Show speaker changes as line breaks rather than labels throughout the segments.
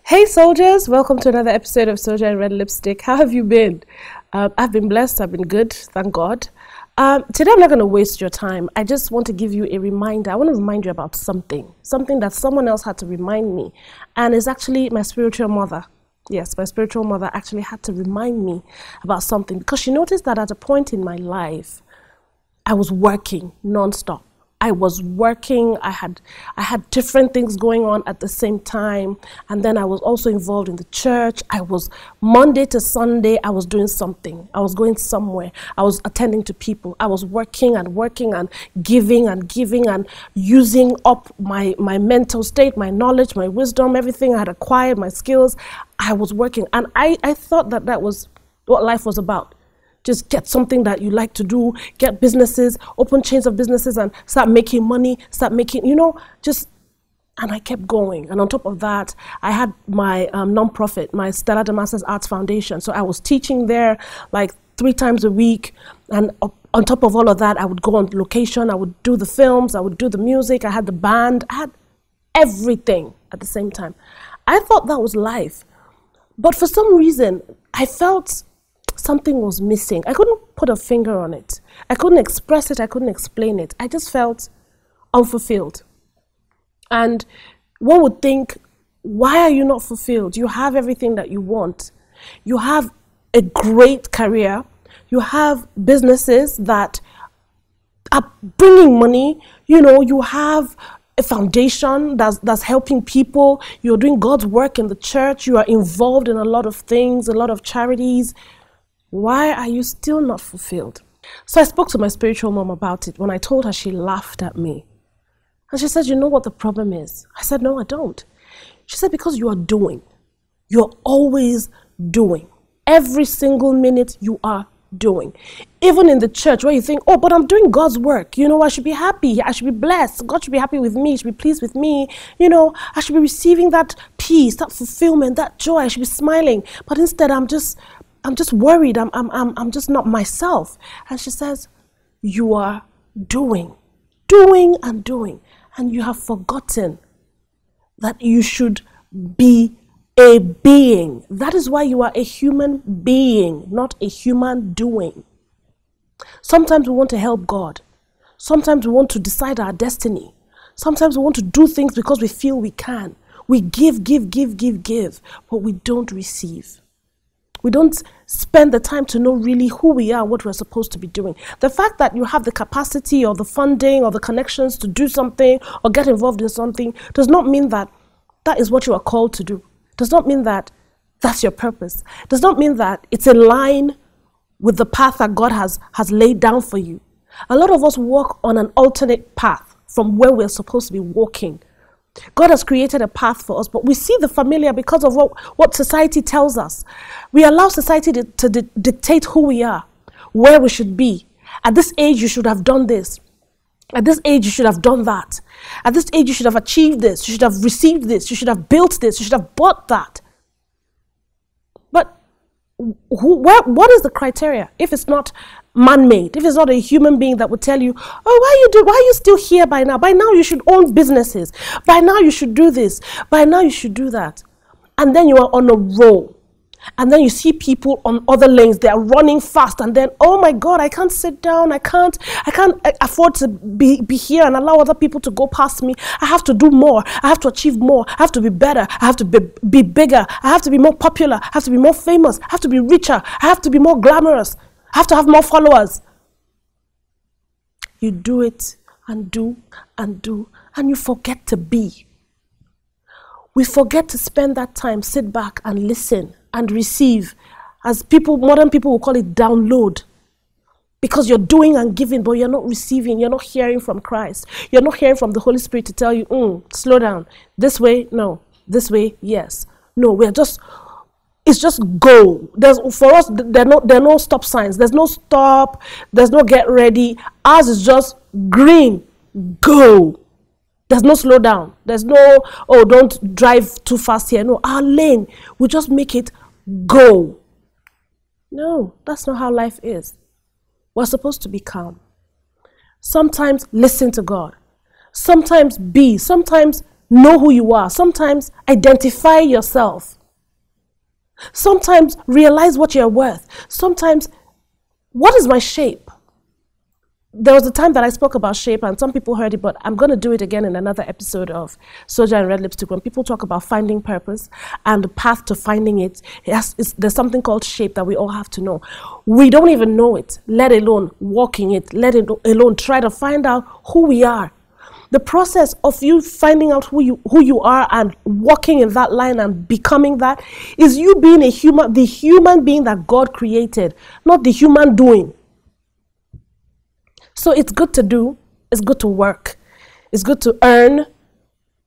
Hey soldiers, welcome to another episode of Soldier and Red Lipstick. How have you been? I've been blessed, I've been good, thank God. Today I'm not going to waste your time. I just want to give you a reminder. I want to remind you about something that someone else had to remind me. And it's actually my spiritual mother. Yes, my spiritual mother actually had to remind me about something because she noticed that at a point in my life, I was working non-stop. I was working, I had different things going on at the same time, and then I was also involved in the church. I was Monday to Sunday, I was doing something. I was going somewhere. I was attending to people. I was working and giving and using up my mental state, my knowledge, my wisdom, everything I had acquired, my skills. I was working, and I thought that was what life was about. Just get something that you like to do, get businesses, open chains of businesses and start making money, and I kept going. And on top of that, I had my non-profit, my Stella de Masters Arts Foundation. So I was teaching there like 3 times a week. And on top of all of that, I would go on location, I would do the films, I would do the music, I had the band, I had everything at the same time. I thought that was life. But for some reason, I felt something was missing. I couldn't put a finger on it. I couldn't express it. I couldn't explain it. I just felt unfulfilled. And one would think, why are you not fulfilled? You have everything that you want. You have a great career. You have businesses that are bringing money. You have a foundation that's helping people. You're doing God's work in the church. You are involved in a lot of things, a lot of charities. Why are you still not fulfilled? So I spoke to my spiritual mom about it. When I told her, she laughed at me. And she said, you know what the problem is? I said, no, I don't. She said, because you are doing. You're always doing. Every single minute you are doing. Even in the church where you think, oh, but I'm doing God's work. I should be happy. I should be blessed. God should be happy with me. He should be pleased with me. I should be receiving that peace, that fulfillment, that joy. I should be smiling. But instead, I'm just worried. I'm just not myself. And she says, you are doing, and you have forgotten that you should be a being. That is why you are a human being, not a human doing. Sometimes we want to help God. Sometimes we want to decide our destiny. Sometimes we want to do things because we feel we can. We give, but we don't receive. We don't spend the time to know really who we are, what we're supposed to be doing. The fact that you have the capacity or the funding or the connections to do something or get involved in something does not mean that that is what you are called to do. Does not mean that that's your purpose. Does not mean that it's in line with the path that God has laid down for you. A lot of us walk on an alternate path from where we're supposed to be walking. God has created a path for us, but we see the familiar because of what society tells us. We allow society to dictate who we are, where we should be. At this age, you should have done this. At this age, you should have done that. At this age, you should have achieved this. You should have received this. You should have built this. You should have bought that. But what is the criteria if it's not man-made, if it's not a human being that would tell you, oh, why are you still here by now? By now you should own businesses. By now you should do this. By now you should do that. And then you are on a roll. And then you see people on other lanes, they are running fast, and then, oh my God, I can't sit down, I can't afford to be here and allow other people to go past me. I have to do more, I have to achieve more, I have to be better, I have to be bigger, I have to be more popular, I have to be more famous, I have to be richer, I have to be more glamorous, I have to have more followers. You do it and do, and you forget to be. We forget to spend that time, sit back and listen and receive. As modern people will call it, download. Because you're doing and giving, but you're not receiving. You're not hearing from Christ. You're not hearing from the Holy Spirit to tell you, slow down. This way, no. This way, yes. No, it's just go. For us, there are no stop signs. There's no stop. There's no get ready. Ours is just green. Go. There's no slow down. There's no, don't drive too fast here. No, our lane, we just make it go. No, that's not how life is. We're supposed to be calm. Sometimes listen to God. Sometimes be. Sometimes know who you are. Sometimes identify yourself. Sometimes realize what you're worth. Sometimes, what is my shape? There was a time that I spoke about shape and some people heard it, but I'm going to do it again in another episode of Soldier and Red Lipstick. When people talk about finding purpose and the path to finding it, there's something called shape that we all have to know. We don't even know it, let alone walk in it, let alone try to find out who we are. The process of you finding out who you are and walking in that line and becoming that is you being the human being that God created, not the human doing. So it's good to do, it's good to work, it's good to earn,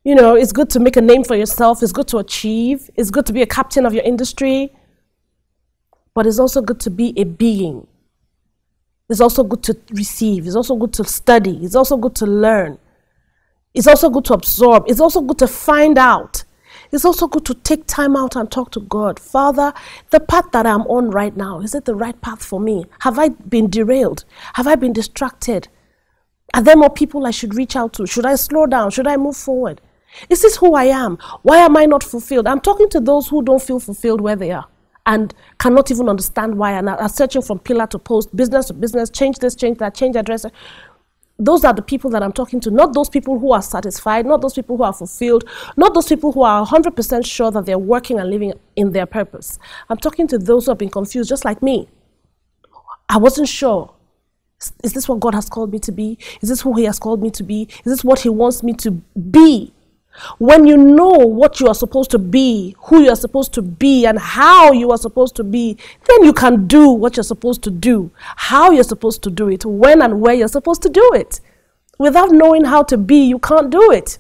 it's good to make a name for yourself, it's good to achieve, it's good to be a captain of your industry, but it's also good to be a being. It's also good to receive, it's also good to study, it's also good to learn, it's also good to absorb, it's also good to find out. It's also good to take time out and talk to God. Father, the path that I'm on right now, is it the right path for me? Have I been derailed? Have I been distracted? Are there more people I should reach out to? Should I slow down? Should I move forward? Is this who I am? Why am I not fulfilled? I'm talking to those who don't feel fulfilled where they are and cannot even understand why and are searching from pillar to post, business to business, change this, change that, change address. Those are the people that I'm talking to, not those people who are satisfied, not those people who are fulfilled, not those people who are 100% sure that they're working and living in their purpose. I'm talking to those who have been confused, just like me. I wasn't sure. Is this what God has called me to be? Is this who He has called me to be? Is this what He wants me to be? When you know what you are supposed to be, who you are supposed to be, and how you are supposed to be, then you can do what you're supposed to do, how you're supposed to do it, when and where you're supposed to do it. Without knowing how to be, you can't do it.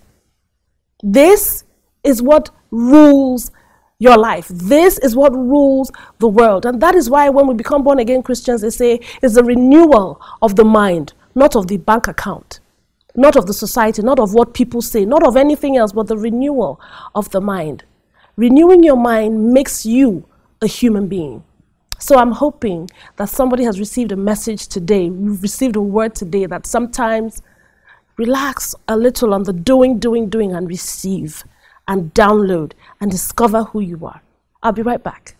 This is what rules your life. This is what rules the world. And that is why when we become born again Christians, they say it's a renewal of the mind, not of the bank account. Not of the society, not of what people say, not of anything else, but the renewal of the mind. Renewing your mind makes you a human being. So I'm hoping that somebody has received a message today, you've received a word today that sometimes relax a little on the doing, and receive and download and discover who you are. I'll be right back.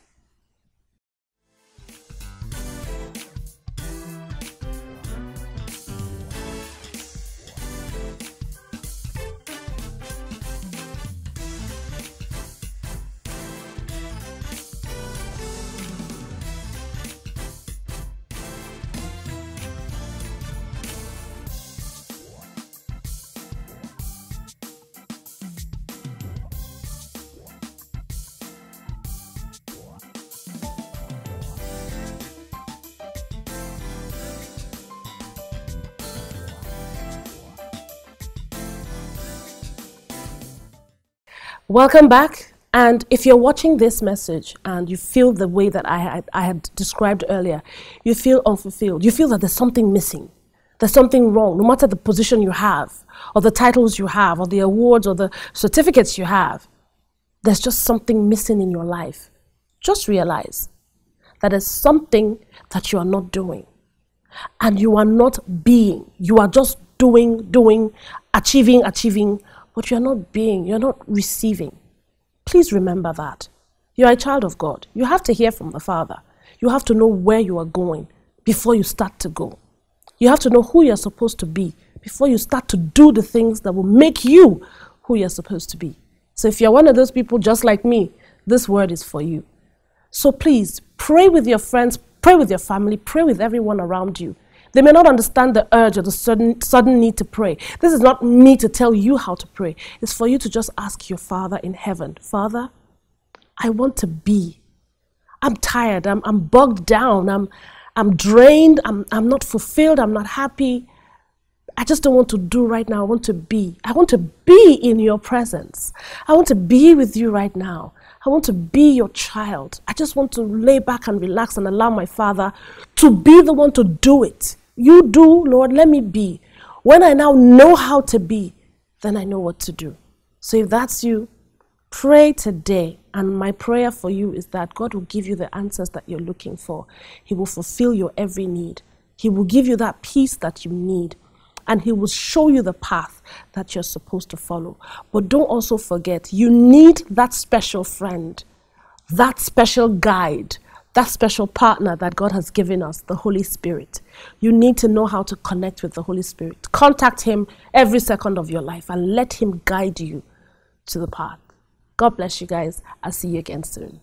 Welcome back. And if you're watching this message and you feel the way that I had described earlier, you feel unfulfilled, you feel that there's something missing, there's something wrong, no matter the position you have, or the titles you have, or the awards, or the certificates you have, there's just something missing in your life. Just realize that there's something that you are not doing. And you are not being. You are just doing, achieving, but you're not being, you're not receiving. Please remember that. You're a child of God. You have to hear from the Father. You have to know where you are going before you start to go. You have to know who you're supposed to be before you start to do the things that will make you who you're supposed to be. So if you're one of those people just like me, this word is for you. So please, pray with your friends, pray with your family, pray with everyone around you. They may not understand the urge or the sudden need to pray. This is not me to tell you how to pray. It's for you to just ask your Father in heaven, Father, I want to be. I'm tired. I'm bogged down. I'm drained. I'm not fulfilled. I'm not happy. I just don't want to do right now. I want to be. I want to be in your presence. I want to be with you right now. I want to be your child. I just want to lay back and relax and allow my Father to be the one to do it. You do, Lord, let me be. When I now know how to be, then I know what to do. So if that's you, pray today. And my prayer for you is that God will give you the answers that you're looking for. He will fulfill your every need. He will give you that peace that you need. and he will show you the path that you're supposed to follow. But don't also forget, you need that special friend, that special guide, that special partner that God has given us, the Holy Spirit. You need to know how to connect with the Holy Spirit. Contact him every second of your life and let him guide you to the path. God bless you guys. I'll see you again soon.